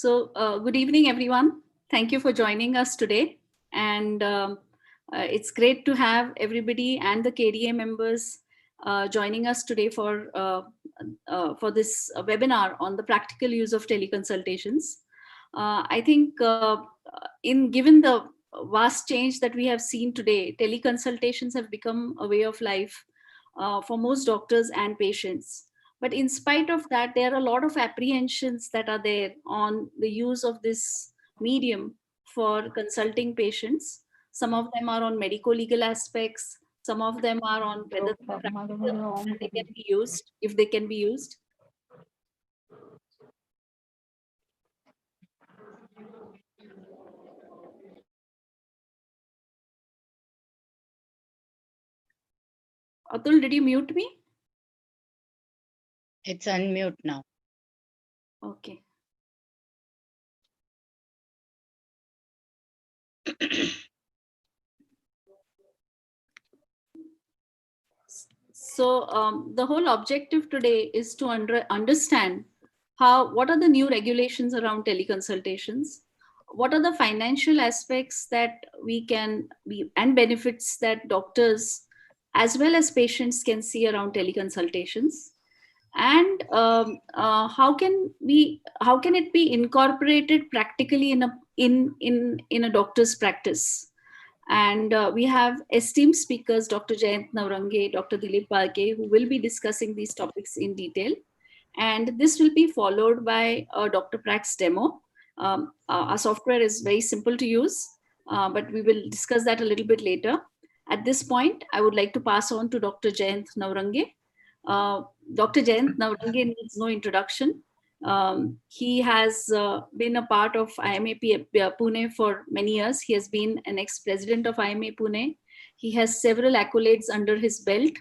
Good evening, everyone. Thank you for joining us today. And it's great to have everybody and the KDA members joining us today for this webinar on the practical use of teleconsultations. I think given the vast change that we have seen today, teleconsultations have become a way of life for most doctors and patients. But in spite of that, there are a lot of apprehensions that are there on the use of this medium for consulting patients. Some of them are on medico-legal aspects. Some of them are on whether they can be used, if they can be used. Atul, did you mute me? It's unmute now. Okay. So the whole objective today is to understand what are the new regulations around teleconsultations, what are the financial aspects that we can be and benefits that doctors as well as patients can see around teleconsultations, and how can it be incorporated practically in a doctor's practice. And we have esteemed speakers, Dr. Jayant Navrange, Dr. Dilip Balke, who will be discussing these topics in detail. And this will be followed by a Dr. Prax demo. Our software is very simple to use, but we will discuss that a little bit later. At this point, I would like to pass on to Dr. Jayant Navrange. Dr. Jayant Navrange needs no introduction. He has been a part of IMA Pune for many years. He has been an ex-president of IMA Pune. He has several accolades under his belt.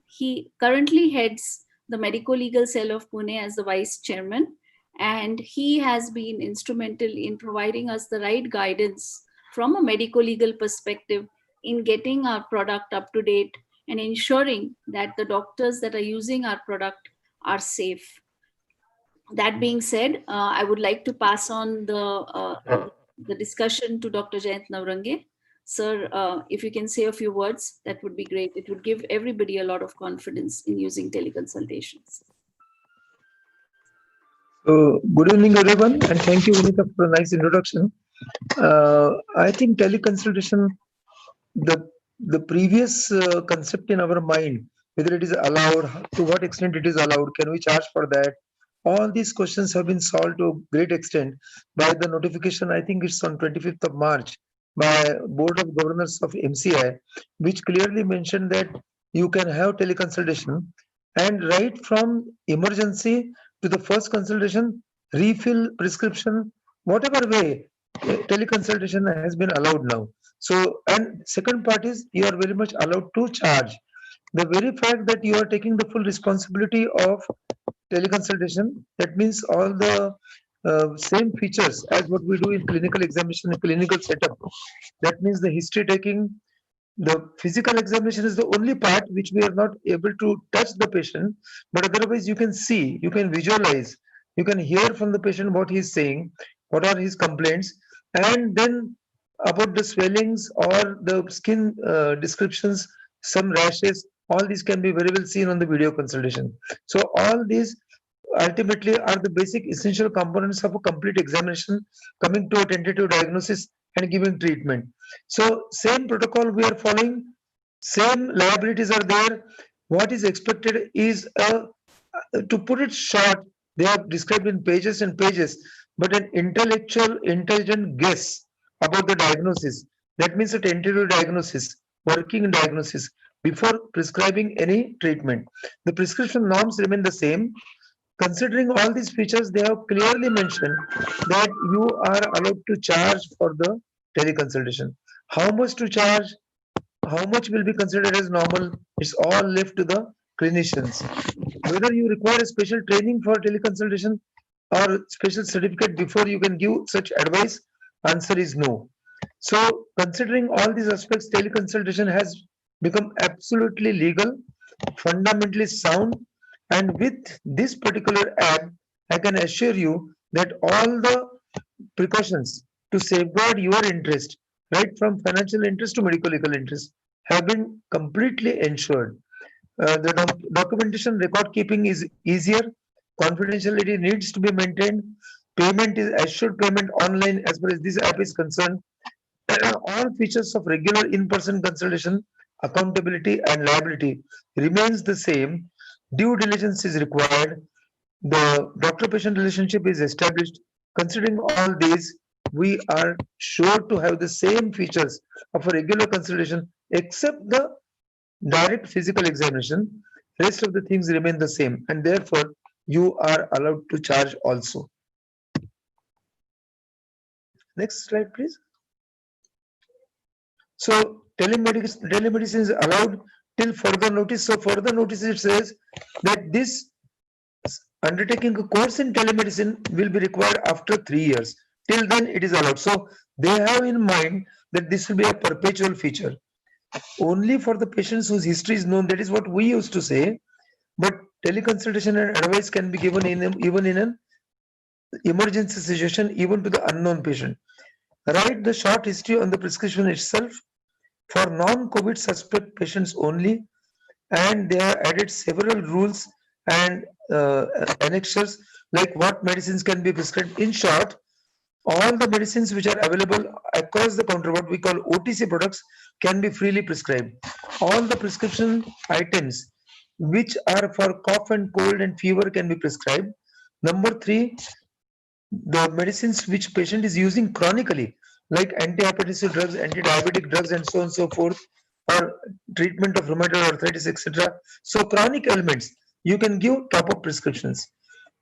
He currently heads the medico-legal cell of Pune as the vice chairman, and he has been instrumental in providing us the right guidance from a medico-legal perspective in getting our product up to date and ensuring that the doctors that are using our product are safe. That being said, I would like to pass on the discussion to Dr. Jayant Navrange. Sir, if you can say a few words, that would be great. It would give everybody a lot of confidence in using teleconsultations. So, good evening, everyone, and thank you, Vinita, for a nice introduction. I think teleconsultation, the previous concept in our mind, whether it is allowed, to what extent it is allowed, can we charge for that? All these questions have been solved to a great extent by the notification, I think it's on 25th of March, by Board of Governors of MCI, which clearly mentioned that you can have teleconsultation, and right from emergency to the first consultation, refill prescription, whatever way, teleconsultation has been allowed now. So, and second part is you are very much allowed to charge. The very fact that you are taking the full responsibility of teleconsultation, that means all the same features as what we do in clinical examination and clinical setup. That means the history taking, the physical examination is the only part which we are not able to touch the patient, but otherwise you can see, you can visualize, you can hear from the patient what he is saying, what are his complaints, and then about the swellings or the skin descriptions, some rashes, all these can be very well seen on the video consultation. So all these ultimately are the basic essential components of a complete examination, coming to a tentative diagnosis and giving treatment. So same protocol we are following, same liabilities are there. What is expected is to put it short, they are described in pages and pages, but an intelligent guess about the diagnosis. That means a tentative diagnosis, working diagnosis before prescribing any treatment. The prescription norms remain the same. Considering all these features, they have clearly mentioned that you are allowed to charge for the teleconsultation. How much to charge, how much will be considered as normal, it's all left to the clinicians. Whether you require a special training for teleconsultation or special certificate before you can give such advice, answer is no. So considering all these aspects, teleconsultation has become absolutely legal, fundamentally sound, and with this particular app, I can assure you that all the precautions to safeguard your interest, right from financial interest to medical legal interest, have been completely ensured. The documentation record keeping is easier. Confidentiality needs to be maintained. Payment is assured payment online as far as this app is concerned. All features of regular in-person consultation, accountability and liability remains the same. Due diligence is required. The doctor-patient relationship is established. Considering all these, we are sure to have the same features of a regular consultation, except the direct physical examination. Rest of the things remain the same, and therefore you are allowed to charge also. Next slide, please. So telemedicine is allowed till further notice. So further notice, it says that this undertaking a course in telemedicine will be required after 3 years. Till then, it is allowed. So they have in mind that this will be a perpetual feature. Only for the patients whose history is known, that is what we used to say. But teleconsultation and advice can be given even in an emergency situation, even to the unknown patient. Write the short history on the prescription itself for non-COVID suspect patients only, and they have added several rules and annexures like what medicines can be prescribed. In short, all the medicines which are available across the counter, what we call OTC products, can be freely prescribed. All the prescription items which are for cough and cold and fever can be prescribed. Number three, the medicines which patient is using chronically, like antihypertensive drugs, anti-diabetic drugs, and so on and so forth, or treatment of rheumatoid arthritis, etc. So chronic ailments, you can give top-up prescriptions.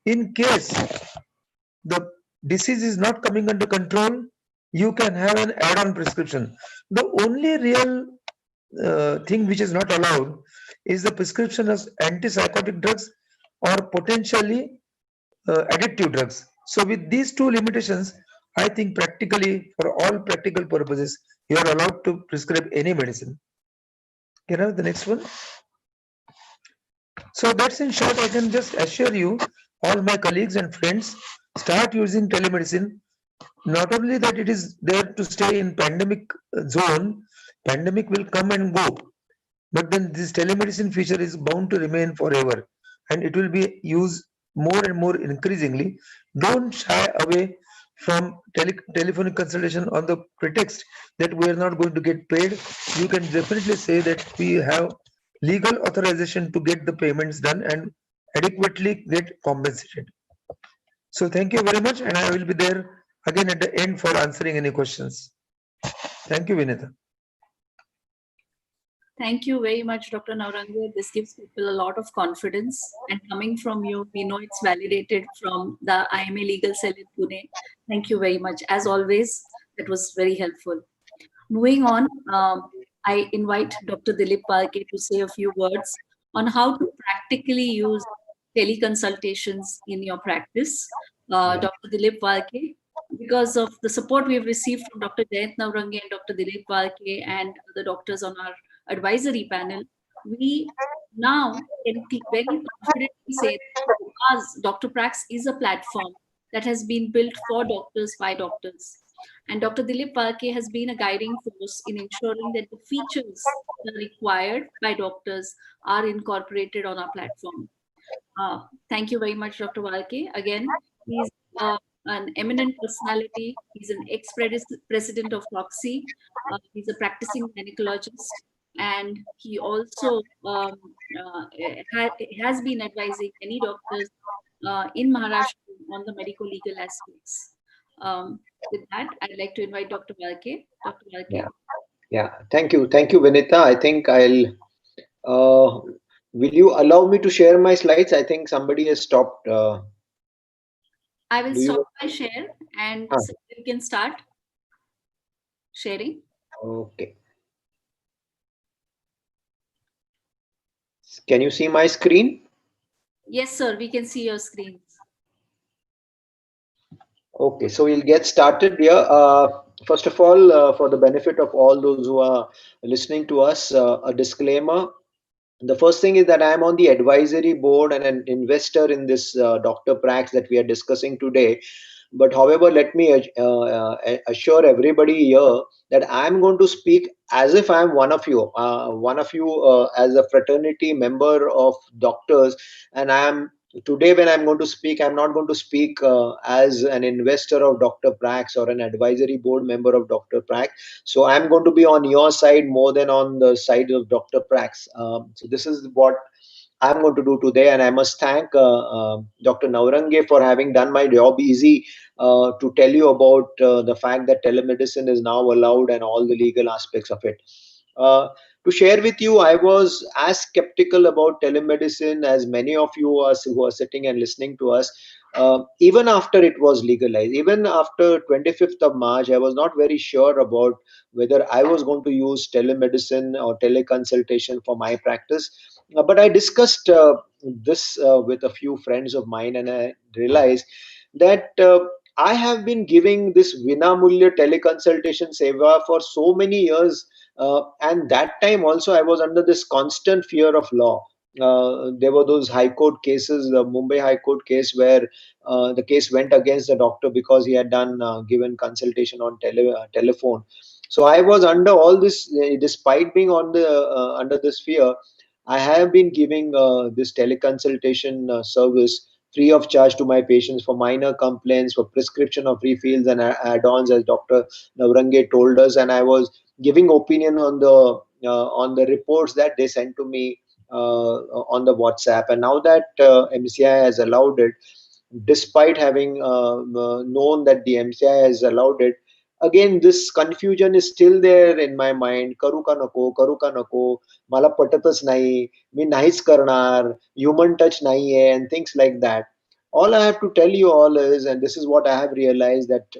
In case the disease is not coming under control, you can have an add-on prescription. The only real thing which is not allowed is the prescription of antipsychotic drugs or potentially addictive drugs. So with these two limitations, I think practically for all practical purposes, you are allowed to prescribe any medicine. Can I have the next one? So that's in short. I can just assure you, all my colleagues and friends, start using telemedicine. Not only that it is there to stay in pandemic zone, pandemic will come and go, but then this telemedicine feature is bound to remain forever, and it will be used more and more increasingly. Don't shy away from telephonic consultation on the pretext that we are not going to get paid. You can definitely say that we have legal authorization to get the payments done and adequately get compensated. So thank you very much, and I will be there again at the end for answering any questions. Thank you, Vinita. Thank you very much, Dr. Nauranga. This gives people a lot of confidence. And coming from you, we know it's validated from the IMA Legal Cell in Pune. Thank you very much. As always, that was very helpful. Moving on, I invite Dr. Dilip Palke to say a few words on how to practically use teleconsultations in your practice. Dr. Dilip Palke, because of the support we have received from Dr. Jayant Navrangi and Dr. Dilip Palke and the doctors on our advisory panel, we now can very confidently say that us, Dr. Prax is a platform that has been built for doctors by doctors. And Dr. Dilip Palke has been a guiding force in ensuring that the features that are required by doctors are incorporated on our platform. Thank you very much, Dr. Palke. Again, he's an eminent personality. He's an ex-president of Roxy. He's a practicing gynecologist. And he also has been advising many doctors in Maharashtra on the medico-legal aspects. With that, I'd like to invite Dr. Palke. Dr. Palke. Yeah. Thank you, Vinita. I think I'll. Will you allow me to share my slides? I think somebody has stopped. I will stop my share, and so you can start sharing. Okay. Can you see my screen? Yes, sir. We can see your screens. Okay, so we'll get started here. First of all, for the benefit of all those who are listening to us, a disclaimer. The first thing is that I am on the advisory board and an investor in this Dr. Prax that we are discussing today. But however, let me assure everybody here that I'm going to speak as if I'm one of you as a fraternity member of doctors. And I'm today when I'm going to speak, I'm not going to speak as an investor of Dr. Prax or an advisory board member of Dr. Prax. So I'm going to be on your side more than on the side of Dr. Prax. So this is what I'm going to do today, and I must thank Dr. Naurange for having done my job easy to tell you about the fact that telemedicine is now allowed and all the legal aspects of it. Uh, to share with you, I was as skeptical about telemedicine as many of you are, who are sitting and listening to us. Even after it was legalized, even after 25th of March, I was not very sure about whether I was going to use telemedicine or teleconsultation for my practice. But I discussed this with a few friends of mine, and I realized that I have been giving this Vinamulya teleconsultation seva for so many years, and that time also I was under this constant fear of law. There were those high court cases, the Mumbai High Court case, where the case went against the doctor because he had done given consultation on telephone. So I was under all this, despite being on the under this fear. I have been giving this teleconsultation service free of charge to my patients for minor complaints, for prescription of refills and add-ons, as Dr. Navrange told us. And I was giving opinion on the reports that they sent to me on the WhatsApp. And now that MCI has allowed it, despite having known that the MCI has allowed it, again this confusion is still there in my mind. करू का नको, मला पटतच नाही, मी नाहीच करणार, human touch नाही आहे, and things like that. All I have to tell you all is, and this is what I have realized, that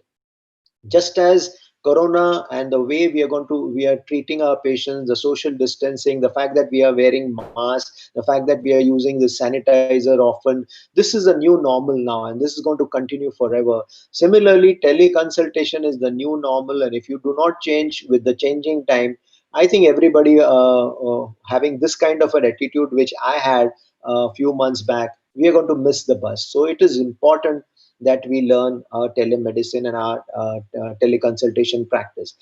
just as corona and the way we are treating our patients, the social distancing, the fact that we are wearing masks, the fact that we are using the sanitizer often, this is a new normal now, and this is going to continue forever. Similarly, teleconsultation is the new normal, and if you do not change with the changing time, I think everybody having this kind of an attitude which I had a few months back, we are going to miss the bus. So it is important that we learn our telemedicine and our teleconsultation practice.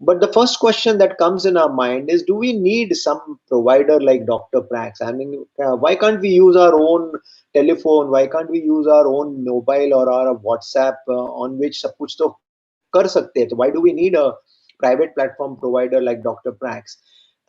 But the first question that comes in our mind is, do we need some provider like Dr. Prax? I mean, why can't we use our own telephone? Why can't we use our own mobile or our WhatsApp on which सब कुछ तो कर सकते हैं? So why do we need a private platform provider like Dr. Prax?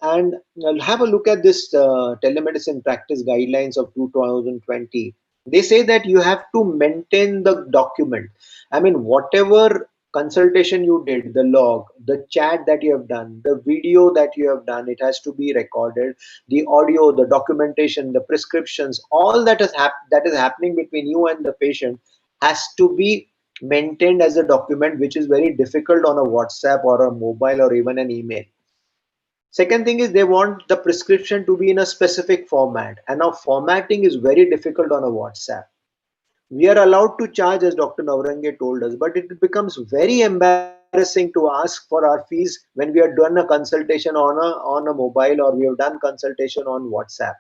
And have a look at this telemedicine practice guidelines of 2020. They say that you have to maintain the document. I mean, whatever consultation you did, the log, the chat that you have done, the video that you have done, it has to be recorded. The audio, the documentation, the prescriptions, all that that is happening between you and the patient has to be maintained as a document, which is very difficult on a WhatsApp or a mobile or even an email. Second thing is, they want the prescription to be in a specific format, and now formatting is very difficult on a WhatsApp. We are allowed to charge, as Dr. Navrange told us, but it becomes very embarrassing to ask for our fees when we have done a consultation on a mobile, or we have done consultation on WhatsApp.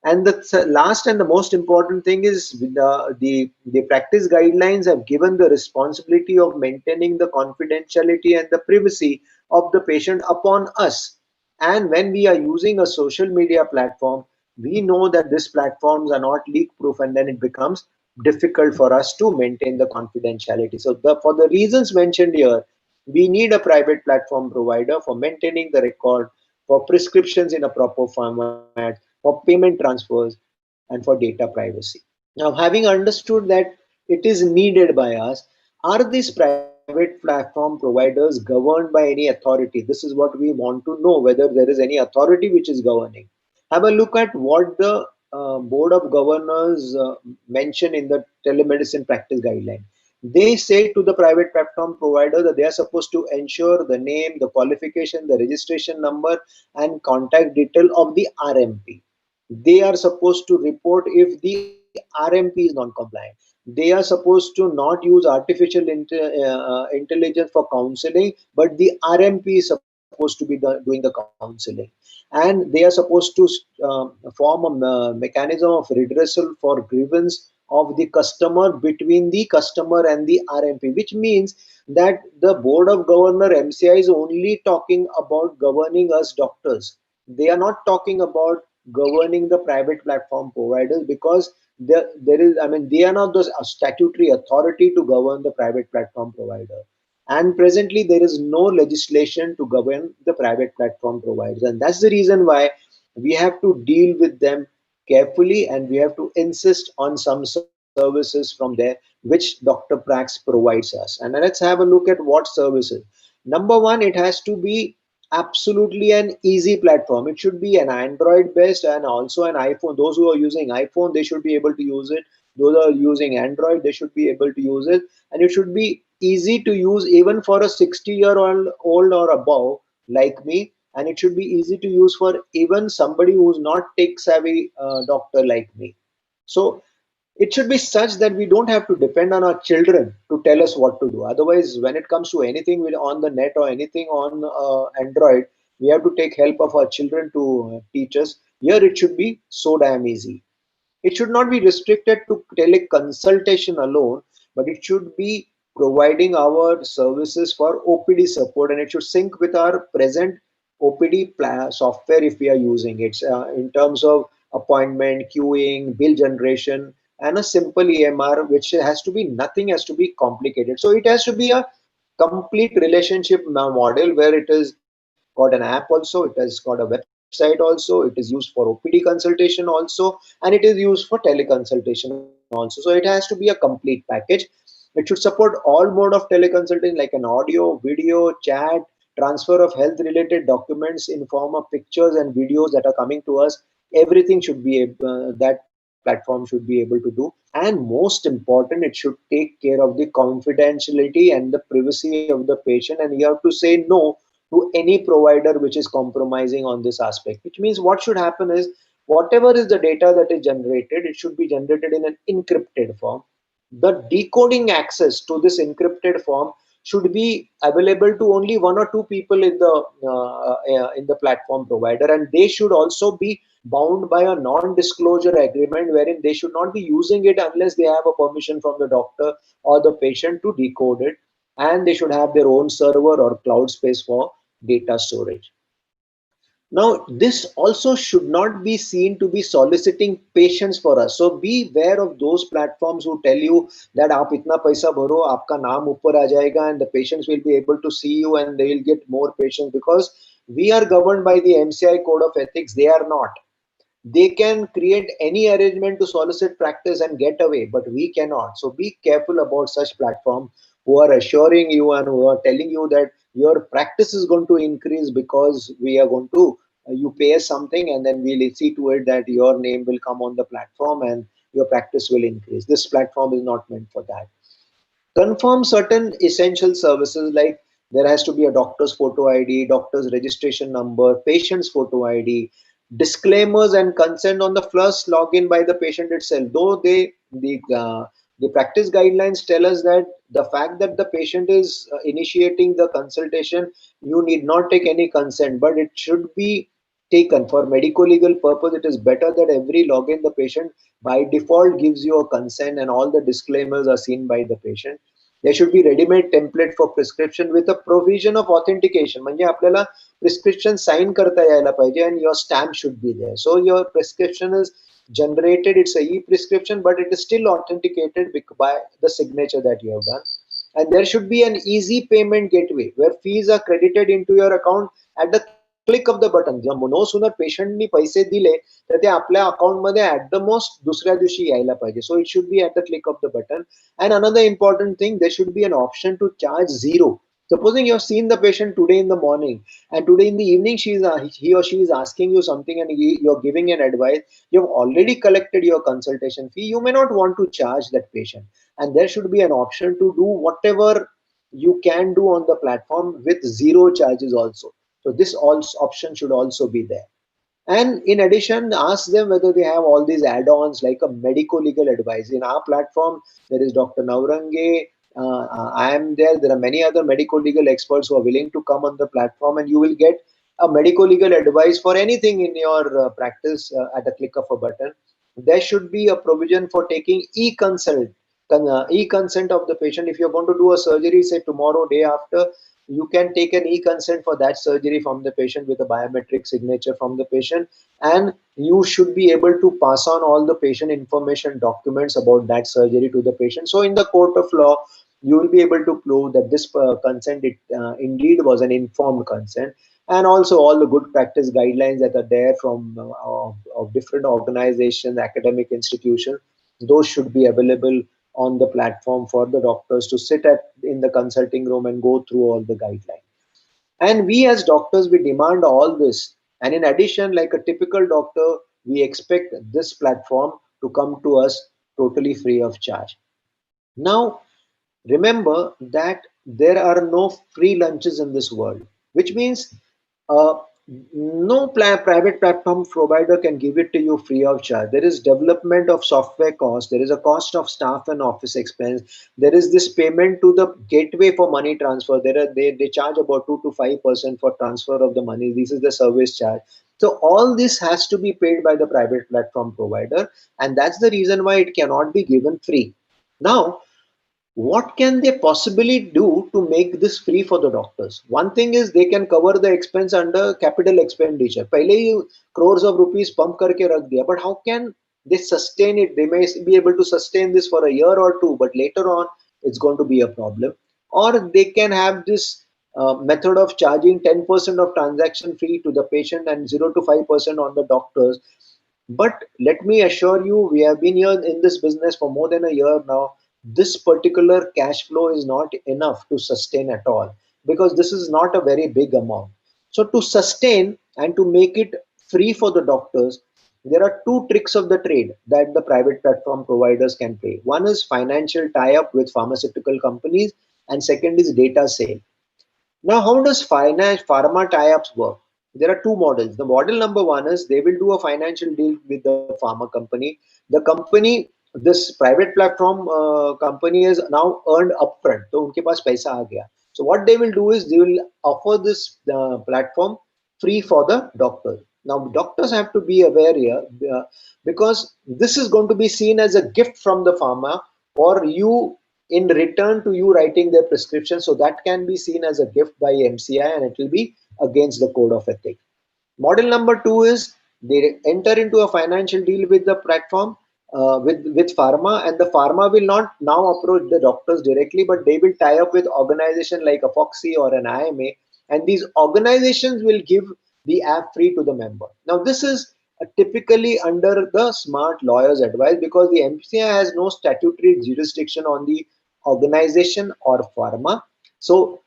And the last and the most important thing is, the practice guidelines have given the responsibility of maintaining the confidentiality and the privacy of the patient upon us. And when we are using a social media platform, we know that these platforms are not leak proof, and then it becomes difficult for us to maintain the confidentiality. So for the reasons mentioned here, we need a private platform provider for maintaining the record, for prescriptions in a proper format, for payment transfers, and for data privacy. Now, having understood that it is needed by us, are these private platform providers governed by any authority? This is what we want to know, whether there is any authority which is governing. Have a look at what the Board of Governors mention in the telemedicine practice guideline. They say to the private platform provider that they are supposed to ensure the name, the qualification, the registration number, and contact detail of the RMP. They are supposed to report if the RMP is non-compliant. They are supposed to not use artificial intelligence for counseling, but the RMP is supposed to be doing the counseling. And and they are supposed to form a mechanism of redressal for grievance of the customer between the customer and the RMP, which means that the board of governor MCI is only talking about governing us doctors. They are not talking about governing the private platform providers, because there is, I mean, they are not the statutory authority to govern the private platform provider. And presently there is no legislation to govern the private platform providers, and that's the reason why we have to deal with them carefully, and we have to insist on some services from there which Dr. Prax provides us. And let's have a look at what services. Number one, it has to be absolutely an easy platform. It should be an Android based and also an iPhone. Those who are using iPhone, they should be able to use it. Those who are using Android, they should be able to use it. And it should be easy to use even for a 60-year-old or above like me. And it should be easy to use for even somebody who's not tech savvy doctor like me. So it should be such that we don't have to depend on our children to tell us what to do. Otherwise, when it comes to anything on the net or anything on Android, we have to take help of our children to teach us. Here it should be so damn easy. It should not be restricted to teleconsultation alone, but it should be providing our services for OPD support, and it should sync with our present OPD software if we are using it, in terms of appointment, queuing, bill generation, and a simple EMR, which has to be nothing has to be complicated. So it has to be a complete relationship model where it has got an app also, it has got a website also, it is used for OPD consultation also, and it is used for teleconsultation also. So it has to be a complete package. It should support all mode of teleconsulting like an audio, video, chat, transfer of health related documents in form of pictures and videos that are coming to us. Everything should be that platform should be able to do. And most important, it should take care of the confidentiality and the privacy of the patient, and you have to say no to any provider which is compromising on this aspect. Which means what should happen is, whatever is the data that is generated, it should be generated in an encrypted form. The decoding access to this encrypted form should be available to only one or two people in the platform provider, and they should also be bound by a non-disclosure agreement wherein they should not be using it unless they have a permission from the doctor or the patient to decode it, and they should have their own server or cloud space for data storage. Now, this also should not be seen to be soliciting patients for us. So be aware of those platforms who tell you that aap itna paisa bharo, aapka naam upar aa jayega, and the patients will be able to see you and they will get more patients, because we are governed by the MCI code of ethics. They are not. They can create any arrangement to solicit practice and get away, but we cannot. So be careful about such platform who are assuring you and who are telling you that your practice is going to increase because we are going to you pay us something and then we'll see to it that your name will come on the platform and your practice will increase. This platform is not meant for that. Confirm certain essential services, like there has to be a doctor's photo ID, doctor's registration number, patient's photo ID, disclaimers and consent on the first login by the patient itself. Though the practice guidelines tell us that the fact that the patient is initiating the consultation, you need not take any consent, but it should be taken for medico-legal purpose. It is better that every login the patient by default gives you a consent and all the disclaimers are seen by the patient. There should be ready-made template for prescription with a provision of authentication. म्हणजे आपल्याला prescription sign करता यायला पाहिजे and your stamp should be there. So your prescription is generated, it's a e-prescription, but it is still authenticated by the signature that you have done. And there should be an easy payment gateway where fees are credited into your account at the click of the button. No sooner patient ni पैसे दिले तर ते आपल्या account मध्ये at the most दुसऱ्या दिवशी यायला पाहिजे. So it should be at the click of the button. And another important thing, there should be an option to charge zero. Supposing you have seen the patient today in the morning and today in the evening he or she is asking you something and you're giving an advice, you have already collected your consultation fee, you may not want to charge that patient. And there should be an option to do whatever you can do on the platform with zero charges also. So this option should also be there. And in addition, ask them whether they have all these add-ons like a medico-legal advice. In our platform, there is Dr. Naurange, I am there. There are many other medico-legal experts who are willing to come on the platform, and you will get a medico-legal advice for anything in your practice at a click of a button. There should be a provision for taking e-consent of the patient. If you're going to do a surgery, say tomorrow, day after, you can take an e-consent for that surgery from the patient with a biometric signature from the patient, and you should be able to pass on all the patient information documents about that surgery to the patient. So in the court of law, you will be able to prove that this consent indeed was an informed consent. And also all the good practice guidelines that are there from of different organizations, academic institutions, those should be available on the platform for the doctors to sit at in the consulting room and go through all the guidelines. And we as doctors, we demand all this. And in addition, like a typical doctor, we expect this platform to come to us totally free of charge. Now, remember that there are no free lunches in this world, which means uh, no private platform provider can give it to you free of charge. There is development of software cost, there is a cost of staff and office expense, there is this payment to the gateway for money transfer. They charge about 2 to 5% for transfer of the money. This is the service charge. So all this has to be paid by the private platform provider, and that's the reason why it cannot be given free. Now, what can they possibly do to make this free for the doctors? One thing is they can cover the expense under capital expenditure. पहले ही crores of rupees pump करके रख दिया, but how can they sustain it? They may be able to sustain this for a year or two, but later on it's going to be a problem. Or they can have this method of charging 10% of transaction fee to the patient and 0 to 5% on the doctors. But let me assure you, we have been here in this business for more than a year now. This particular cash flow is not enough to sustain at all, because this is not a very big amount. So, to sustain and to make it free for the doctors, there are two tricks of the trade that the private platform providers can play. One is financial tie up with pharmaceutical companies, and second is data sale. Now, how does finance pharma tie-ups work? There are two models. The model number one is they will do a financial deal with the pharma company. The company, this private platform company, is now earned upfront. So, उनके पास पैसा आ गया. So, what they will do is they will offer this platform free for the doctors. Now, doctors have to be aware here, because this is going to be seen as a gift from the pharma for you, in return to you writing their prescription. So that can be seen as a gift by MCI, and it will be against the code of ethics. Model number two is they enter into a financial deal with the platform, with pharma, and the pharma will not now approach the doctors directly, but they will tie up with organization like a Foxy or an IMA, and these organizations will give the app free to the member. Now this is typically under the smart lawyer's advice, because the MCI has no statutory jurisdiction on the organization or pharma. So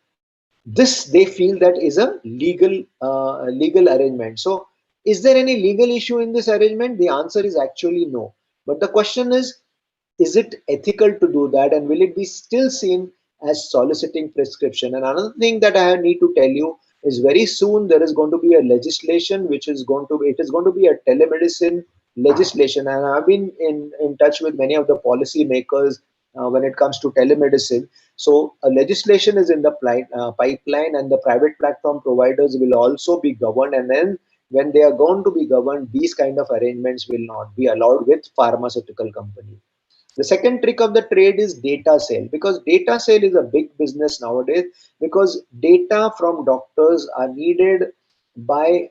this, they feel that is a legal arrangement. So is there any legal issue in this arrangement? The answer is actually no. But the question is it ethical to do that, and will it be still seen as soliciting prescription? And another thing that I need to tell you is, very soon there is going to be a legislation which is going to, it is going to be a telemedicine legislation, and I've been in touch with many of the policy makers when it comes to telemedicine. So a legislation is in the pipeline, and the private platform providers will also be governed. And then when they are going to be governed, these kind of arrangements will not be allowed with pharmaceutical companies. The second trick of the trade is data sale, because data sale is a big business nowadays, because data from doctors are needed by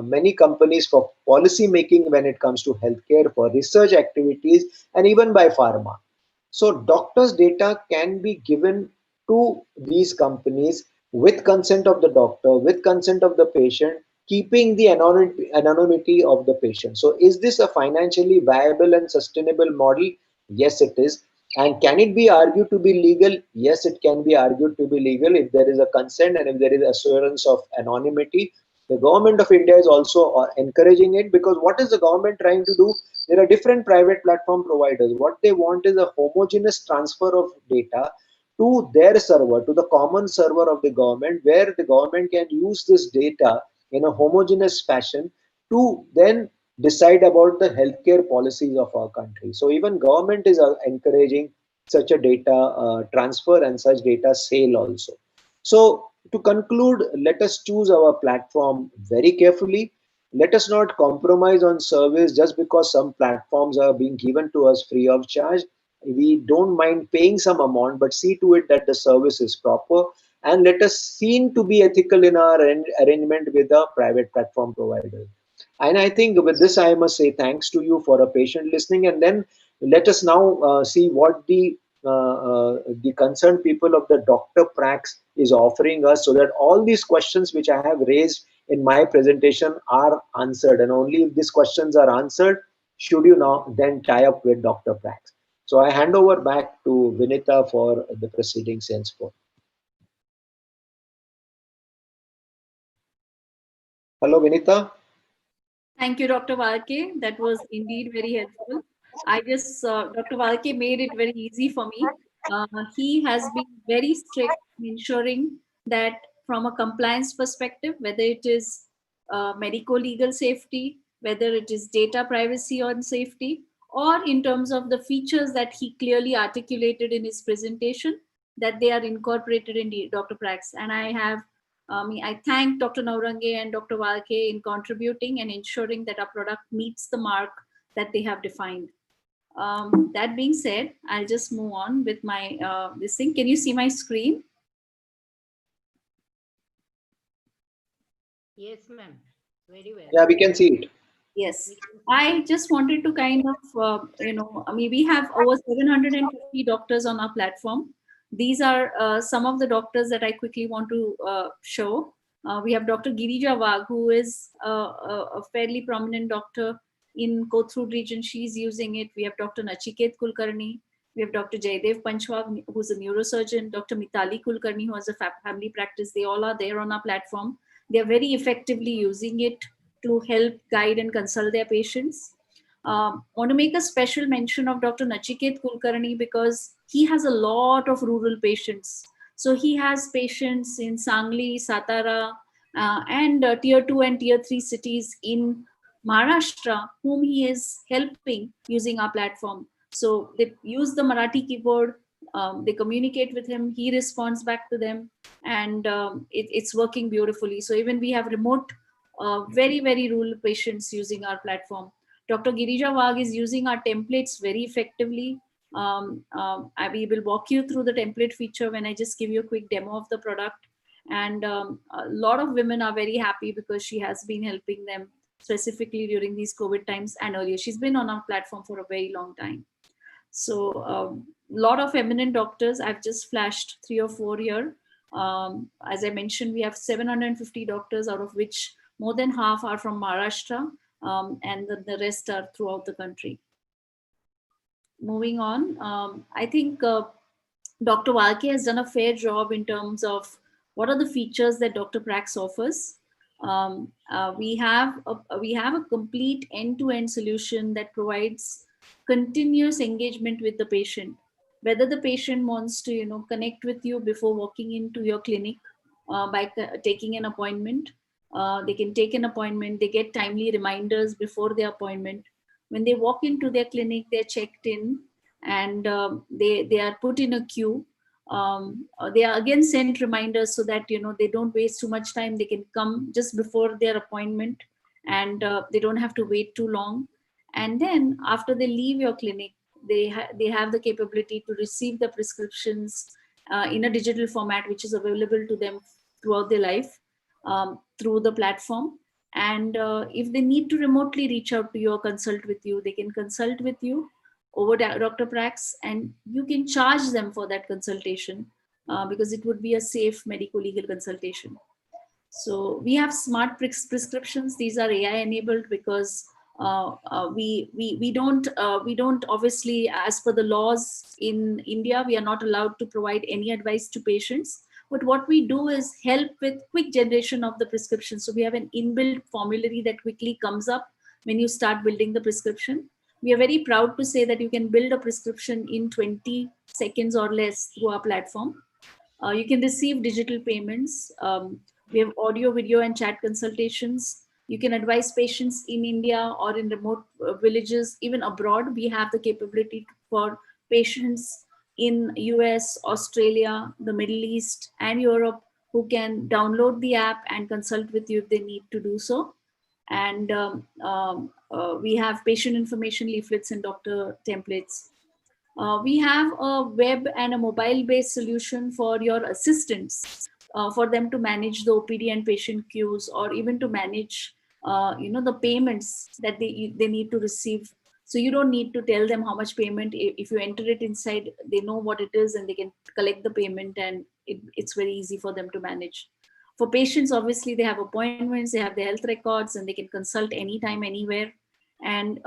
many companies for policy making when it comes to healthcare, for research activities, and even by pharma. So doctors' data can be given to these companies with consent of the doctor, with consent of the patient, keeping the anonymity of the patient. So is this a financially viable and sustainable model? Yes, it is. And can it be argued to be legal? Yes, it can be argued to be legal if there is a consent and if there is assurance of anonymity. The government of India is also encouraging it, because what is the government trying to do? There are different private platform providers. What they want is a homogeneous transfer of data to their server, to the common server of the government, where the government can use this data in a homogeneous fashion to then decide about the healthcare policies of our country. So even government is encouraging such a data transfer and such data sale also. So To conclude, let us choose our platform very carefully. Let us not compromise on service just because some platforms are being given to us free of charge. We don't mind paying some amount, but see to it that the service is proper. And let us seem to be ethical in our arrangement with the private platform provider. And I think with this, I must say thanks to you for a patient listening. And then let us now see what the concerned people of the Dr. Prax is offering us, so that all these questions which I have raised in my presentation are answered. And only if these questions are answered, should you now then tie up with Dr. Prax. So I hand over back to Vinita for the proceedings henceforth. Hello, Vinita. Thank you, Dr. Valke. That was indeed very helpful. Dr. Valke made it very easy for me. He has been very strict in ensuring that from a compliance perspective, whether it is medico-legal safety, whether it is data privacy or safety, or in terms of the features that he clearly articulated in his presentation, that they are incorporated in the Dr. Prax. And I thank Dr. Naurange and Dr. Valke in contributing and ensuring that our product meets the mark that they have defined. That being said, I'll just move on with my this thing. Can you see my screen? Yes, ma'am. Very well. Yeah, we can see it. Yes. I just wanted to kind of, we have over 750 doctors on our platform. These are some of the doctors that I quickly want to show. We have Dr. Girija Wagh, who is a fairly prominent doctor in Kothrud region. She's using it. We have Dr. Nachiket Kulkarni. We have Dr. Jaydev Panchwag, who's a neurosurgeon. Dr. Mitali Kulkarni, who has a family practice. They all are there on our platform. They're very effectively using it to help guide and consult their patients. Want to make a special mention of Dr. Nachiket Kulkarni because he has a lot of rural patients. So he has patients in Sangli, Satara, and tier 2 and tier 3 cities in Maharashtra, whom he is helping using our platform. So they use the Marathi keyboard, they communicate with him, he responds back to them, and it's working beautifully. So even we have remote very, very rural patients using our platform. Dr. Girija Wagh is using our templates very effectively. We will walk you through the template feature when I just give you a quick demo of the product. And a lot of women are very happy because she has been helping them specifically during these COVID times and earlier. She's been on our platform for a very long time. So a lot of eminent doctors. I've just flashed 3 or 4 here. As I mentioned, we have 750 doctors, out of which more than half are from Maharashtra, and the rest are throughout the country. Moving on, I think Dr. Valke has done a fair job in terms of what are the features that Dr. Prax offers. We have a complete end-to-end solution that provides continuous engagement with the patient. Whether the patient wants to connect with you before walking into your clinic by taking an appointment, they can take an appointment. They get timely reminders before their appointment. When they walk into their clinic, they're checked in, and they are put in a queue. They are again sent reminders so that they don't waste too much time. They can come just before their appointment, and they don't have to wait too long. And then after they leave your clinic, they have the capability to receive the prescriptions in a digital format, which is available to them throughout their life, through the platform. And if they need to remotely reach out to you or consult with you, they can consult with you over Dr. Prax, and you can charge them for that consultation because it would be a safe medico-legal consultation. So we have smart prescriptions. These are AI enabled because we don't obviously, as per the laws in India, we are not allowed to provide any advice to patients. But what we do is help with quick generation of the prescription. So we have an inbuilt formulary that quickly comes up when you start building the prescription. We are very proud to say that you can build a prescription in 20 seconds or less through our platform. You can receive digital payments. We have audio, video, and chat consultations. You can advise patients in India or in remote villages, even abroad. We have the capability for patients in US, Australia, the Middle East, and Europe who can download the app and consult with you if they need to do so. And we have patient information leaflets and doctor templates. We have a web and a mobile based solution for your assistants, for them to manage the OPD and patient queues, or even to manage the payments that they need to receive. So you don't need to tell them how much payment. If you enter it inside, they know what it is and they can collect the payment, and it's very easy for them to manage. For patients, obviously they have appointments, they have their health records, and they can consult anytime, anywhere. And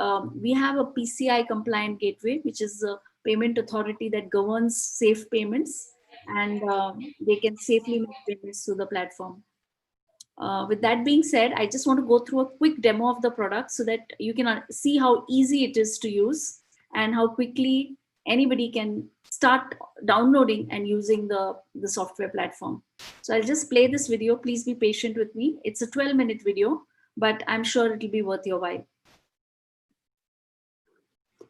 we have a PCI compliant gateway, which is a payment authority that governs safe payments, and they can safely make payments through the platform. With that being said, I just want to go through a quick demo of the product so that you can see how easy it is to use and how quickly anybody can start downloading and using the software platform. So I'll just play this video. Please be patient with me. It's a 12-minute video, but I'm sure it'll be worth your while.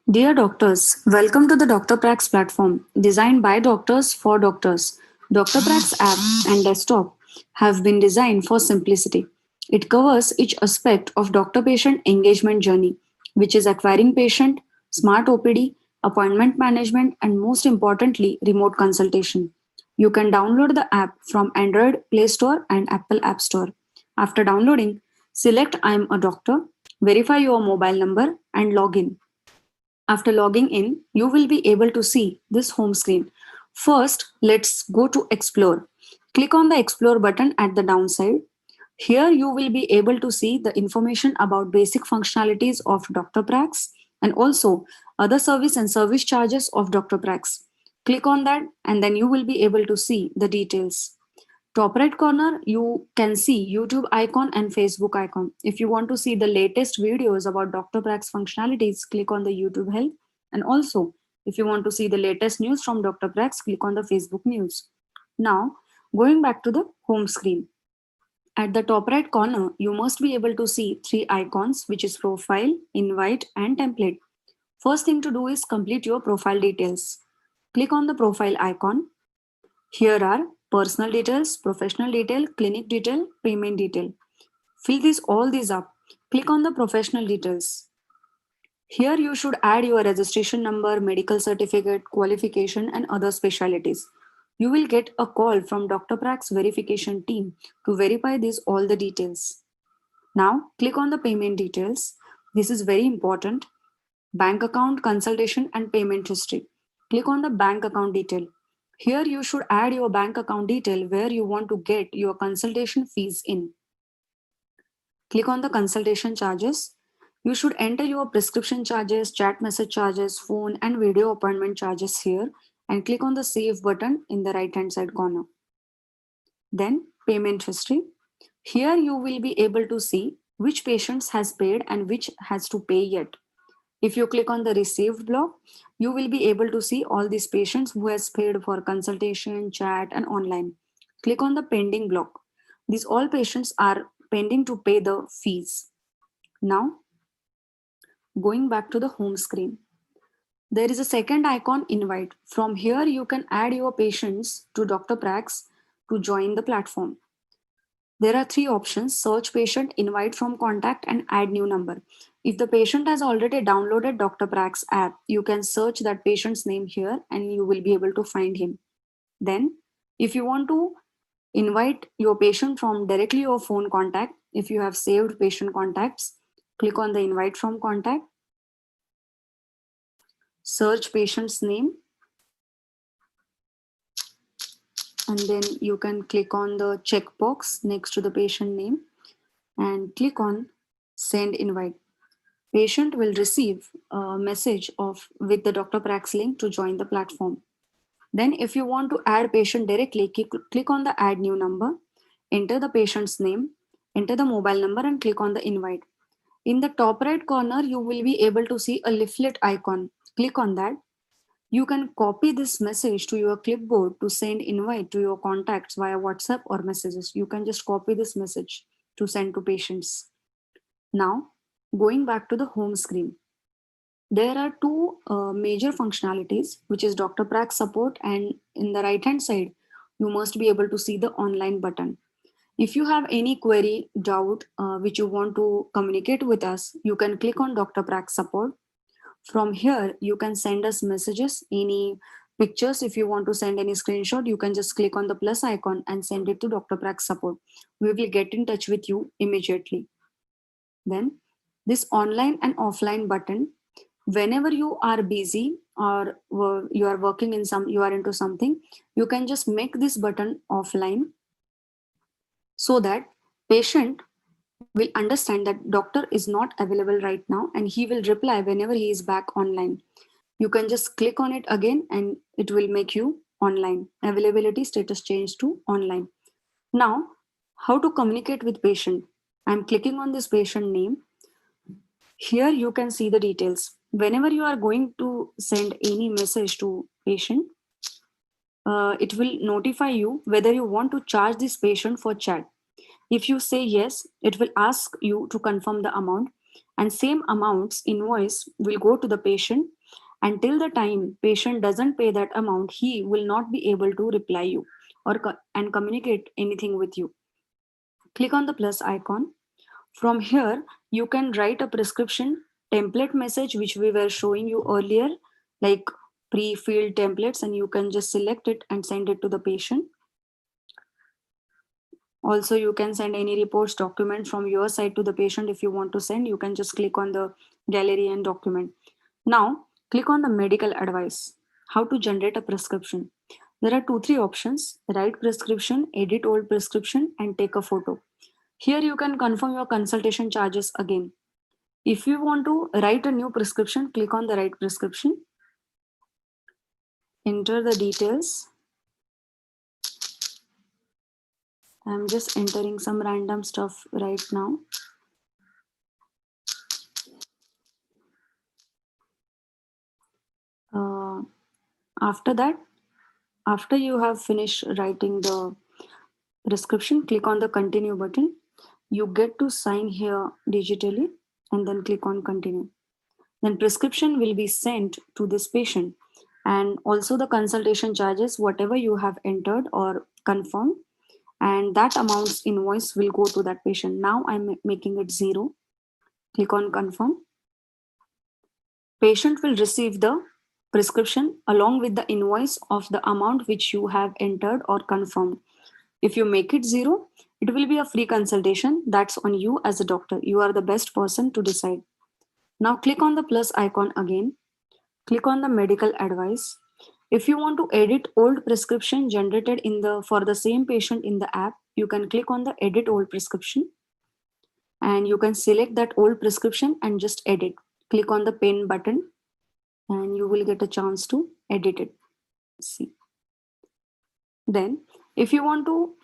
Dear doctors, welcome to the Dr. Prax platform, designed by doctors for doctors. Dr. Prax app and desktop have been designed for simplicity. It covers each aspect of doctor-patient engagement journey, which is acquiring patient, smart OPD, appointment management, and most importantly, remote consultation. You can download the app from Android Play Store and Apple App Store. After downloading, select I am a doctor, verify your mobile number, and log in. After logging in, you will be able to see this home screen. First, let's go to Explore. Click on the Explore button at the downside. Here you will be able to see the information about basic functionalities of Dr. Prax and also other service and service charges of Dr. Prax. Click on that and then you will be able to see the details. Top right corner, you can see YouTube icon and Facebook icon. If you want to see the latest videos about Dr. Prax functionalities, click on the YouTube help. And also, if you want to see the latest news from Dr. Prax, click on the Facebook news. Now, going back to the home screen. At the top right corner, you must be able to see three icons, which is profile, invite, and template. First thing to do is complete your profile details. Click on the profile icon. Here are personal details, professional detail, clinic detail, payment detail. Fill all these up. Click on the professional details. Here you should add your registration number, medical certificate, qualification, and other specialties. You will get a call from Dr. Prax verification team to verify all the details. Now click on the payment details. This is very important. Bank account, consultation, and payment history. Click on the bank account detail. Here you should add your bank account detail where you want to get your consultation fees in. Click on the consultation charges. You should enter your prescription charges, chat message charges, phone and video appointment charges here and click on the save button in the right hand side corner. Then payment history. Here you will be able to see which patients has paid and which has to pay yet. If you click on the received block, you will be able to see all these patients who has paid for consultation, chat, and online. Click on the pending block. These all patients are pending to pay the fees. Now, going back to the home screen. There is a second icon, invite. From here, you can add your patients to Dr. Prax to join the platform. There are three options: search patient, invite from contact, and add new number. If the patient has already downloaded Dr. Prax app, you can search that patient's name here and you will be able to find him. Then, if you want to invite your patient from directly your phone contact, if you have saved patient contacts, click on the invite from contact, search patient's name, and then you can click on the checkbox next to the patient name and click on send invite. Patient will receive a message with the Dr. Prax link to join the platform. Then if you want to add patient directly, click on the add new number, enter the patient's name, enter the mobile number and click on the invite. In the top right corner, you will be able to see a leaflet icon. Click on that. You can copy this message to your clipboard to send invite to your contacts via WhatsApp or messages. You can just copy this message to send to patients. Now, going back to the home screen. There are two major functionalities, which is Dr. Prax support and in the right hand side, You must be able to see the online button. If you have any query, doubt, which you want to communicate with us, you can click on Dr. Prax support. From here, you can send us messages, any pictures. If you want to send any screenshot, you can just click on the plus icon and send it to Dr. Prax support. We will get in touch with you immediately. Then this online and offline button, whenever you are busy or you are working in some, you are into something, you can just make this button offline so that patient will understand that doctor is not available right now and he will reply whenever he is back online. You can just click on it again and it will make you online. Availability status change to online. Now, how to communicate with patient? I'm clicking on this patient name. Here you can see the details. Whenever you are going to send any message to patient, it will notify you whether you want to charge this patient for chat. If you say yes, it will ask you to confirm the amount, and same amounts invoice will go to the patient. Until the time patient doesn't pay that amount, he will not be able to reply you or and communicate anything with you. Click on the plus icon. From here, you can write a prescription template message which we were showing you earlier, like pre-filled templates, and you can just select it and send it to the patient. Also, you can send any reports, document from your side to the patient. If you want to send, you can just click on the gallery and document. Now, click on the medical advice. How to generate a prescription. There are 3 options: write prescription, edit old prescription, and take a photo. Here you can confirm your consultation charges again. If you want to write a new prescription, click on the write prescription. Enter the details. I'm just entering some random stuff right now. After that, after you have finished writing the prescription, click on the continue button. You get to sign here digitally and then click on continue. Then prescription will be sent to this patient, and also the consultation charges, whatever you have entered or confirmed, and that amount's invoice will go to that patient. Now I'm making it 0. Click on confirm. Patient will receive the prescription along with the invoice of the amount which you have entered or confirmed. If you make it 0, it will be a free consultation. That's on you as a doctor. You are the best person to decide. Now click on the plus icon again. Click on the medical advice. If you want to edit old prescription generated for the same patient in the app, you can click on the edit old prescription and you can select that old prescription and just edit. Click on the pen button and you will get a chance to edit it. See. Then if you want to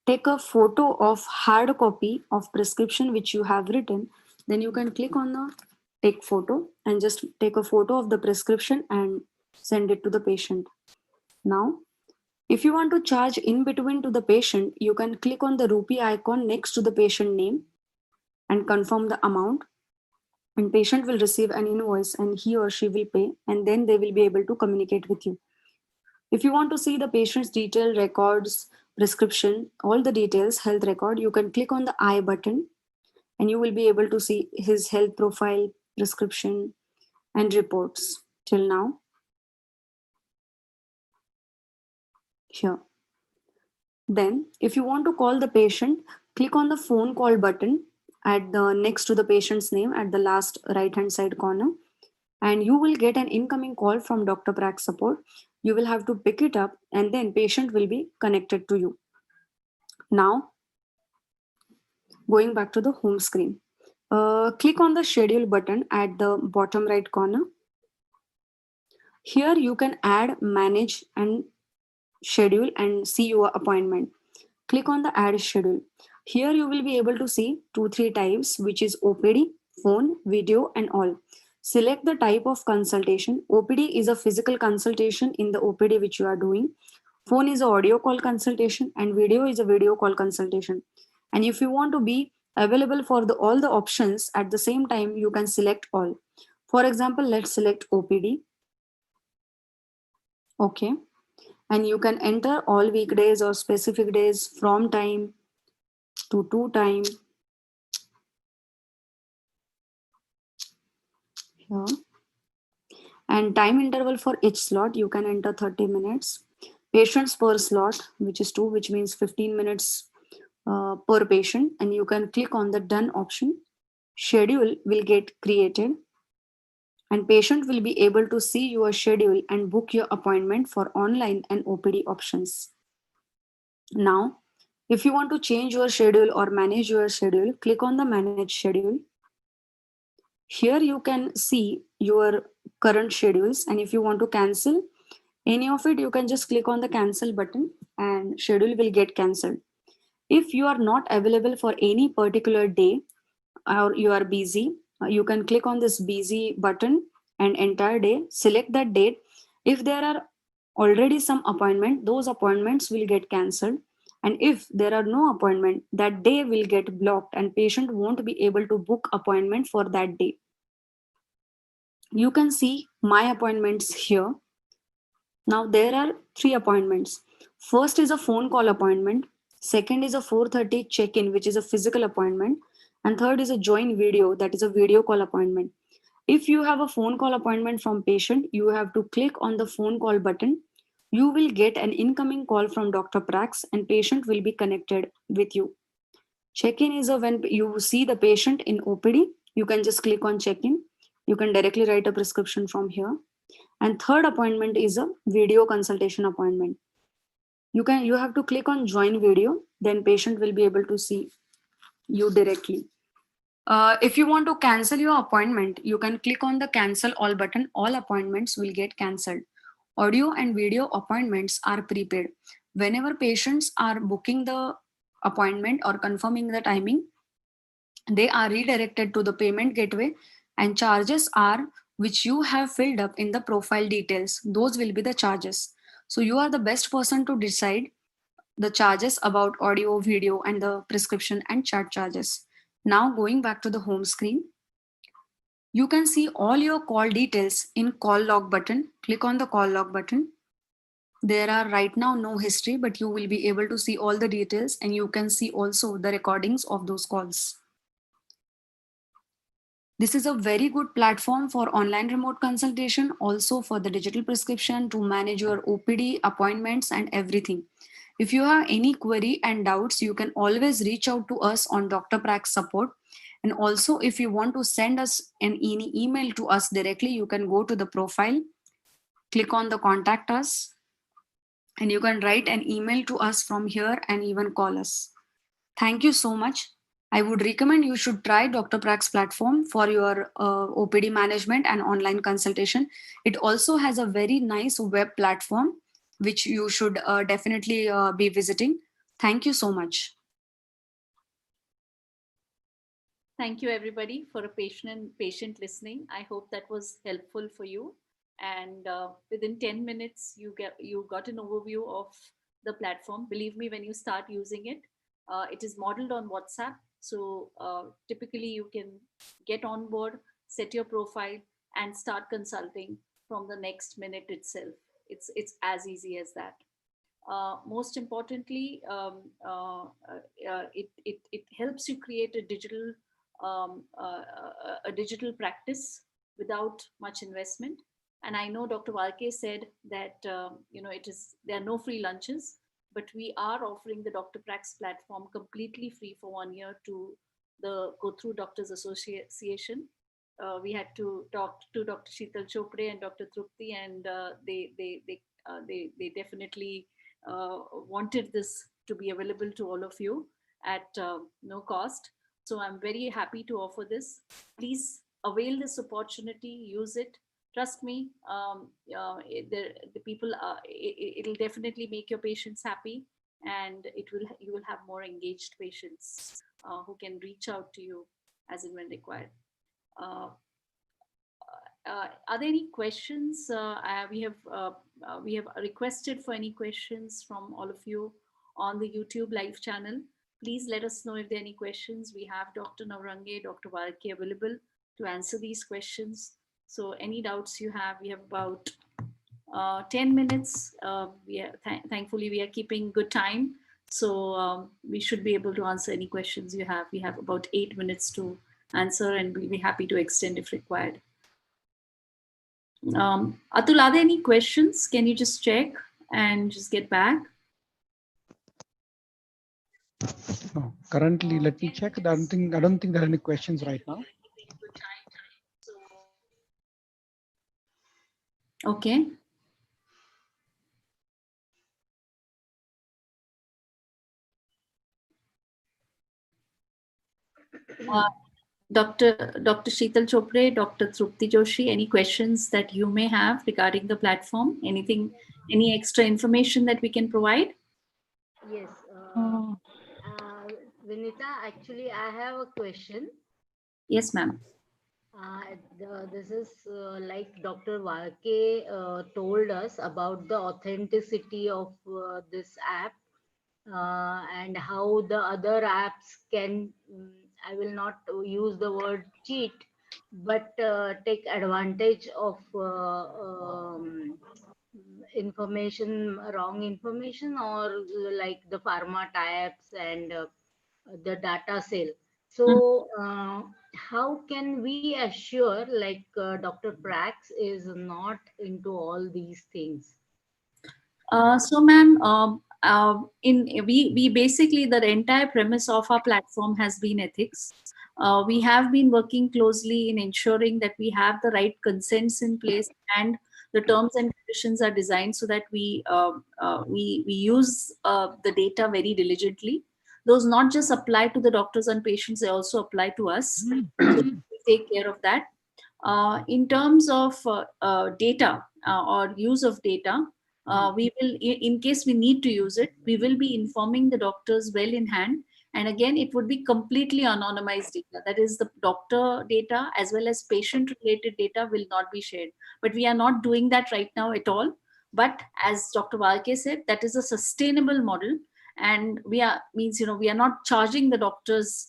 take a photo of hard copy of prescription which you have written, then you can click on the take photo and just take a photo of the prescription and send it to the patient. Now, if you want to charge in between to the patient, you can click on the rupee icon next to the patient name and confirm the amount, and patient will receive an invoice and he or she will pay, and then they will be able to communicate with you. If you want to see the patient's detailed records, prescription, all the details, health record, you can click on the I button and you will be able to see his health profile, prescription, and reports till now. Here. Then, if you want to call the patient, click on the phone call button at the next to the patient's name at the last right hand side corner, and you will get an incoming call from Dr. Prax support. You will have to pick it up and then patient will be connected to you. Now, going back to the home screen, click on the schedule button at the bottom right corner. Here you can add, manage, and schedule and see your appointment. Click on the add schedule. Here you will be able to see 2-3 types, which is OPD, phone, video, and all. Select the type of consultation. OPD is a physical consultation in the OPD which you are doing. Phone is a audio call consultation and video is a video call consultation. And if you want to be available for all the options at the same time, you can select all. For example, let's select OPD. Okay. And you can enter all weekdays or specific days from time to time here. And time interval for each slot, you can enter 30 minutes. Patients per slot, which is 2, which means 15 minutes per patient. And you can click on the done option. Schedule will get created and patient will be able to see your schedule and book your appointment for online and OPD options. Now, if you want to change your schedule or manage your schedule, click on the manage schedule. Here you can see your current schedules, and if you want to cancel any of it, you can just click on the cancel button and schedule will get cancelled. If you are not available for any particular day or you are busy, you can click on this busy button and entire day, select that date. If there are already some appointment, those appointments will get cancelled. And if there are no appointment, that day will get blocked and patient won't be able to book appointment for that day. You can see my appointments here. Now there are 3 appointments. First is a phone call appointment. Second is a 4:30 check-in, which is a physical appointment. And third is a join video, that is a video call appointment. If you have a phone call appointment from patient, you have to click on the phone call button. You will get an incoming call from Dr. Prax and patient will be connected with you. Check-in is a when you see the patient in OPD, you can just click on check-in. You can directly write a prescription from here. And third appointment is a video consultation appointment. You have to click on join video, then patient will be able to see you directly. If you want to cancel your appointment, you can click on the cancel all button. All appointments will get cancelled. Audio and video appointments are prepaid. Whenever patients are booking the appointment or confirming the timing, they are redirected to the payment gateway and charges are which you have filled up in the profile details. Those will be the charges. So you are the best person to decide the charges about audio, video, and the prescription and chat charges. Now going back to the home screen, you can see all your call details in call log button. Click on the call log button. There are right now no history, but you will be able to see all the details and you can see also the recordings of those calls. This is a very good platform for online remote consultation, also for the digital prescription to manage your OPD appointments and everything. If you have any query and doubts, you can always reach out to us on Dr. Prax support. And also, if you want to send us any email to us directly, you can go to the profile, click on the contact us, and you can write an email to us from here and even call us. Thank you so much. I would recommend you should try Dr. Prax platform for your OPD management and online consultation. It also has a very nice web platform, which you should definitely be visiting. Thank you so much. Thank you, everybody, for a patient listening. I hope that was helpful for you. And within 10 minutes, you got an overview of the platform. Believe me, when you start using it, it is modeled on WhatsApp. So typically, you can get on board, set your profile, and start consulting from the next minute itself. It's as easy as that. Most importantly, it helps you create a digital practice without much investment. And I know Dr. Walke said that there are no free lunches, but we are offering the Dr. Prax platform completely free for 1 year to the Kothrud Doctors Association. We had to talk to Dr. Sheetal Chopre and Dr. Trupti, and they definitely wanted this to be available to all of you at no cost. So I'm very happy to offer this. Please avail this opportunity, use it. Trust me, the people, it'll definitely make your patients happy, and you will have more engaged patients who can reach out to you as and when required. Are there any questions? We have requested for any questions from all of you on the YouTube live channel. Please let us know if there are any questions. We have Dr. Navrange, Dr. Walke available to answer these questions. So any doubts you have, we have about 10 minutes. Thankfully, we are keeping good time. So we should be able to answer any questions you have. We have about 8 minutes to answer, and we'll be happy to extend if required. Atul, are there any questions? Can you just check and just get back? No, currently, let me check. I don't think there are any questions right now. Okay. Dr. Sheetal Chopre, Dr. Trupti Joshi, any questions that you may have regarding the platform? Anything, any extra information that we can provide? Yes. Vinita, actually, I have a question. Yes, ma'am. This is like Dr. Varke told us about the authenticity of this app and how the other apps can, I will not use the word cheat, but take advantage of information, wrong information, or like the pharma types and the data sale. So, how can we assure like Dr. Prax is not into all these things? So, ma'am, we basically, the entire premise of our platform has been ethics. We have been working closely in ensuring that we have the right consents in place, and the terms and conditions are designed so that we use the data very diligently. Those not just apply to the doctors and patients; they also apply to us. So we take care of that. In terms of data or use of data, we will, in case we need to use it, we will be informing the doctors well in hand. And again, it would be completely anonymized data. That is, the doctor data as well as patient related data will not be shared. But we are not doing that right now at all. But as Dr. Valke said, that is a sustainable model. And we are, means, we are not charging the doctors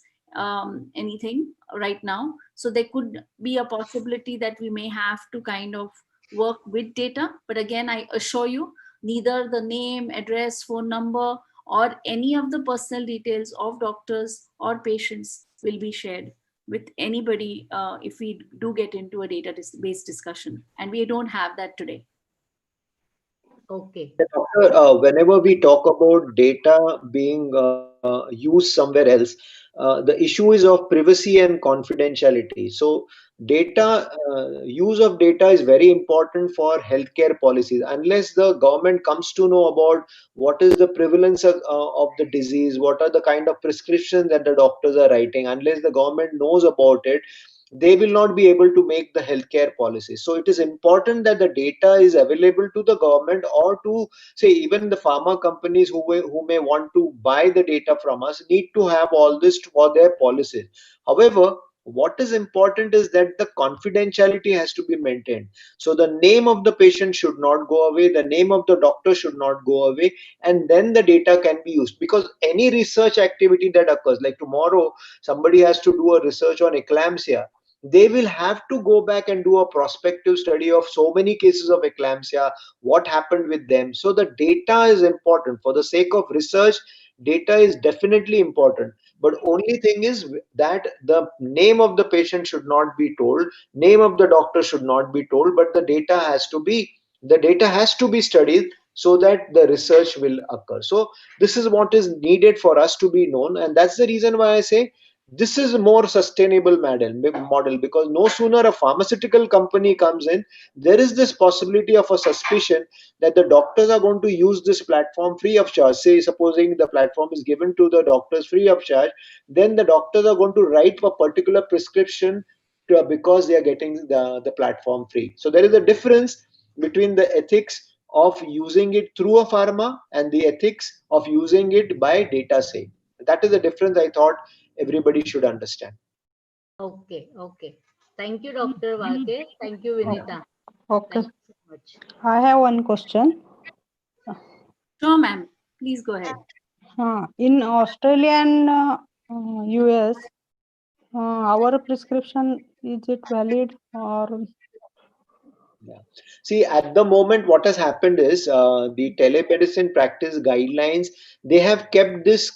anything right now. So there could be a possibility that we may have to kind of work with data. But again, I assure you, neither the name, address, phone number, or any of the personal details of doctors or patients will be shared with anybody if we do get into a data-based discussion. And we don't have that today. Okay. Doctor, whenever we talk about data being used somewhere else, the issue is of privacy and confidentiality. So, use of data is very important for healthcare policies. Unless the government comes to know about what is the prevalence of the disease, what are the kind of prescriptions that the doctors are writing, unless the government knows about it, they will not be able to make the healthcare policy. So it is important that the data is available to the government, or to say even the pharma companies who may want to buy the data from us need to have all this for their policies. However, what is important is that the confidentiality has to be maintained. So the name of the patient should not go away, the name of the doctor should not go away, and then the data can be used. Because any research activity that occurs, like tomorrow somebody has to do a research on eclampsia, they will have to go back and do a prospective study of so many cases of eclampsia, what happened with them. So the data is important. For the sake of research, data is definitely important. But only thing is that the name of the patient should not be told, name of the doctor should not be told, but the data has to be studied so that the research will occur. So this is what is needed for us to be known, and that's the reason why I say this is a more sustainable model. Because no sooner a pharmaceutical company comes in, there is this possibility of a suspicion that the doctors are going to use this platform free of charge. Say supposing the platform is given to the doctors free of charge, then the doctors are going to write a particular prescription because they are getting the platform free. So there is a difference between the ethics of using it through a pharma and the ethics of using it by data sake. That is the difference I thought everybody should understand. Okay. Okay. Thank you, Dr. Varke. Thank you, Vinita. Okay. Thank you so much. I have one question. Sure, ma'am. Please go ahead. In Australia and US, our prescription, is it valid, or Yeah. See, at the moment, what has happened is the telemedicine practice guidelines, they have kept this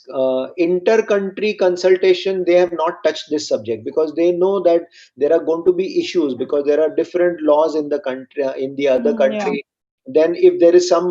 inter-country consultation. They have not touched this subject because they know that there are going to be issues because there are different laws in the country, in the other Yeah. country. Then, if there is some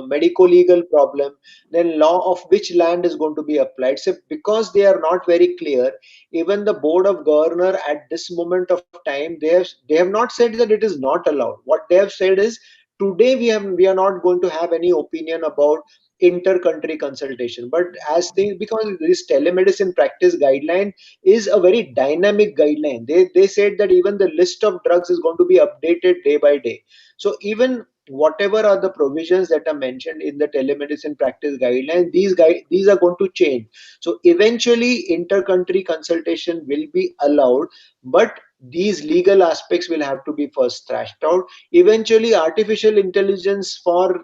medico-legal problem, then law of which land is going to be applied. So, because they are not very clear, even the board of governor at this moment of time, they have not said that it is not allowed. What they have said is today we are not going to have any opinion about inter-country consultation. But as things, because this telemedicine practice guideline is a very dynamic guideline, they said that even the list of drugs is going to be updated day by day. So even whatever are the provisions that are mentioned in the telemedicine practice guidelines, these are going to change. So eventually, inter-country consultation will be allowed, but these legal aspects will have to be first thrashed out. Eventually, artificial intelligence for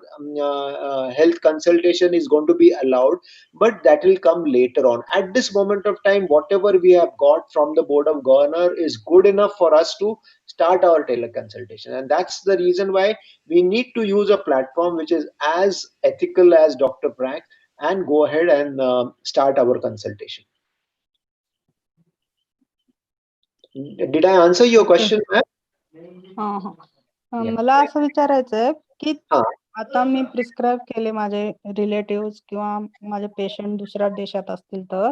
health consultation is going to be allowed, but that will come later on. At this moment of time, whatever we have got from the Board of Governor is good enough for us to start our teleconsultation, and that's the reason why we need to use a platform which is as ethical as Dr. Prax and go ahead and start our consultation. Did I answer your okay. question, ma'am? Yeah. मला असं विचारायचंय की Ah, आता मी prescribe केले माझे relative किंवा माझे patient दुसऱ्या देशात असतील तर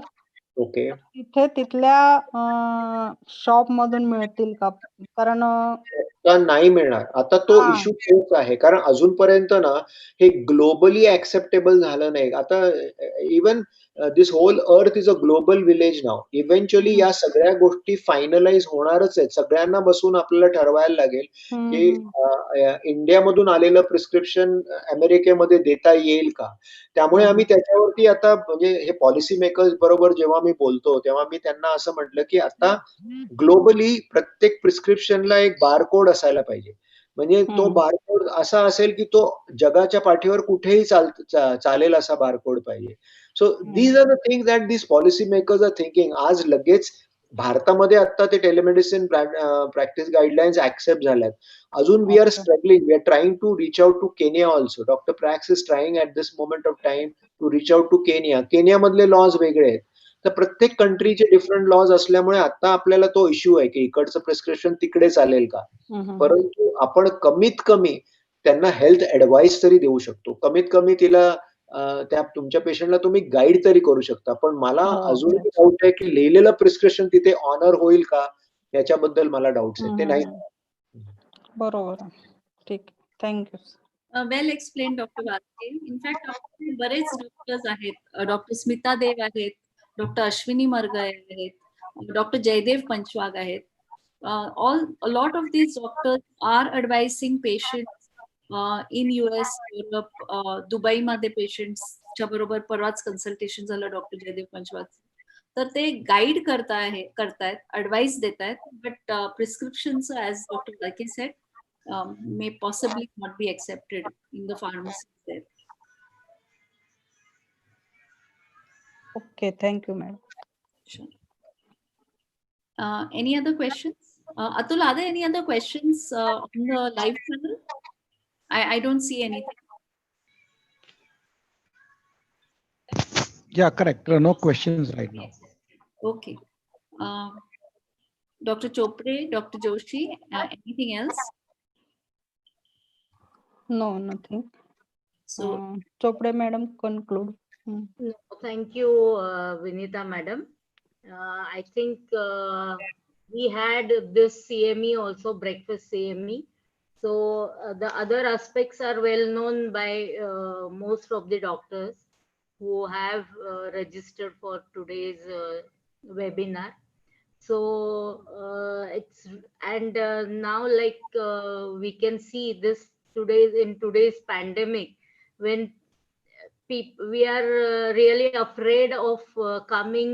okay. तिथे तिथल्या शॉप मधून मिळतील का? कारण का नाही मिळणार. आता तो हा इश्यू तोच आहे. कारण अजूनपर्यंत ना हे ग्लोबली ॲक्सेप्टेबल झालं नाही. आता even this whole earth is a global village now. Eventually या सगळ्या गोष्टी फायनलाइज होणारच आहेत. सगळ्यांना बसून आपल्याला ठरवायला लागेल, की इंडियामधून आलेलं प्रिस्क्रिप्शन अमेरिकेमध्ये देता येईल का? त्यामुळे आम्ही त्याच्यावरती आता म्हणजे हे पॉलिसी मेकर्स बरोबर जेव्हा मी बोलतो, तेव्हा मी त्यांना असं म्हटलं, की आता ग्लोबली प्रत्येक प्रिस्क्रिप्शनला एक बारकोड असायला पाहिजे. म्हणजे तो बारकोड असा असेल, की तो जगाच्या पाठीवर कुठेही चालेल असा बारकोड पाहिजे. So these are the things that this policy makers are thinking. आज लगेच भारतामध्ये आता ते टेलिमेडिसिन प्रॅक्टिस गाईडलाईन्स ऍक्सेप्ट झाल्यात. अजून we are struggling. We are trying to reach out to Kenya also. Doctor Prax is trying at this moment of time to reach out to Kenya. केनियामधले laws वेगळे आहेत. तर प्रत्येक कंट्रीचे different laws असल्यामुळे आता आपल्याला तो इश्यू आहे, की इकडचं प्रिस्क्रिप्शन तिकडे चालेल का? परंतु आपण कमीत कमी त्यांना हेल्थ ऍडवाइस तरी देऊ शकतो. कमीत कमी तिला त्या तुमच्या पेशंटला तुम्ही गाईड तरी करू शकता. पण मला अजूनही डाऊट आहे, की लिहिलेलं प्रिस्क्रिप्शन तिथे ऑनर होईल का? याच्याबद्दल मला डाऊट्स आहेत. ते नाही. बरोबर. ठीक. Thank you. Well explain doctor Warke. In fact आपले बरेच डॉक्टर्स आहेत. डॉक्टर स्मिता देव आहेत, डॉक्टर अश्विनी मरगय आहेत, डॉक्टर जयदेव पंचवाग आहेत. All a lot of these doctors are advising patients in US, Europe, दुबईमध्ये पेशंट्सच्या बरोबर परवाच कन्सल्टेशन झालं डॉक्टर जयदेव पंचवागचं. तर ते गाईड करतायत, ॲडवाइस देत आहेत, बट प्रिस्क्रिप्शनचं as doctor Warke said may possibly not be accepted in the pharmacy there. Okay, thank you, madam. Sure. Any other questions? Atul, are there any other questions on the live channel? I don't see anything. Yeah, correct. There are no questions right now. Okay. Dr. Chopre, Dr. Joshi, anything else? No, nothing. So Chopre madam, conclude. No, thank you, Vinita madam. I think we had this CME also, breakfast CME. So the other aspects are well known by most of the doctors who have registered for today's webinar. So it's and now like we can see this today's pandemic, when we are really afraid of coming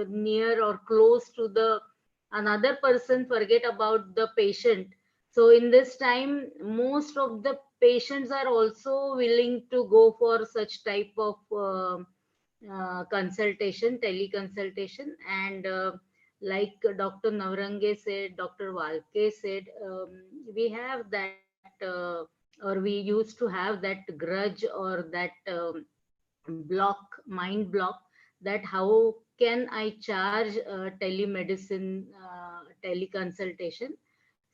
near or close to the another person, forget about the patient. So in this time, most of the patients are also willing to go for such type of consultation, teleconsultation. And like Dr. Navrange said, Dr. Walke said, we have that or we used to have that grudge or that mind block, that how can I charge telemedicine, teleconsultation.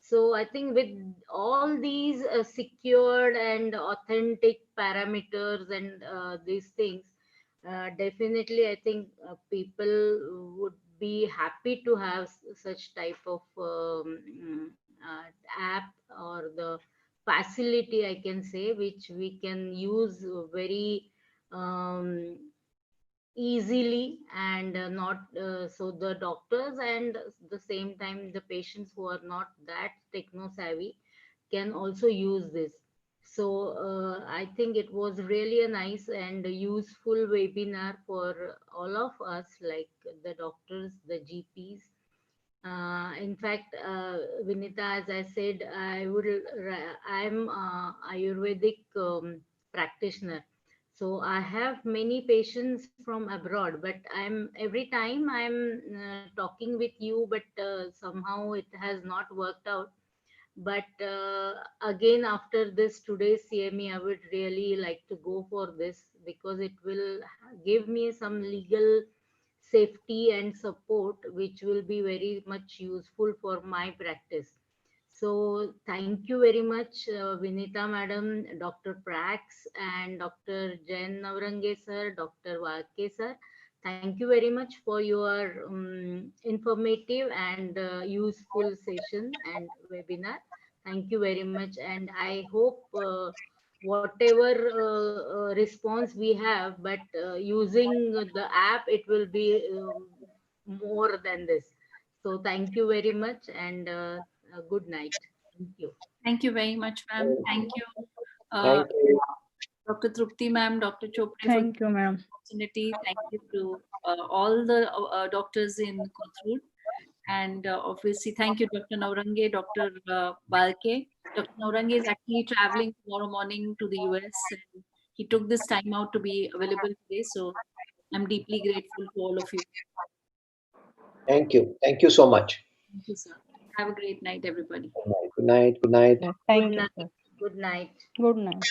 So I think with all these secured and authentic parameters and these things, definitely I think people would be happy to have such type of app or the facility, I can say, which we can use very um, easily, and not so the doctors and the same time the patients who are not that techno savvy can also use this. So I think it was really a nice and useful webinar for all of us, like the doctors, the GPs. In fact, Vinita, as I said, I'm Ayurvedic practitioner. So I have many patients from abroad, but every time I'm talking with you, but somehow it has not worked out. But again, after this today's CME, I would really like to go for this, because it will give me some legal safety and support, which will be very much useful for my practice. So thank you very much, Vinita madam, Dr. Prax, and Dr. Jain Navrange sir, Dr. Walke sir. Thank you very much for your informative and useful session and webinar. Thank you very much, and I hope whatever response we have, but using the app, it will be more than this. So thank you very much, and good night. Thank you. Thank you very much, ma'am. Thank you, uh, Thank you. Dr. Trupti, ma'am, Dr. Chopre, for Thank you, ma'am. opportunity. Thank you to all the doctors in Kothrud. And obviously, thank you, Dr. Naurange, Dr. Balke. Dr. Naurange is actually traveling tomorrow morning to the US, and he took this time out to be available today. So I'm deeply grateful to all of you. Thank you. Thank you so much. Thank you, sir. Have a great night, everybody. Good night. Good night. Good night. Thank Good you, night. sir. Good night. Good night.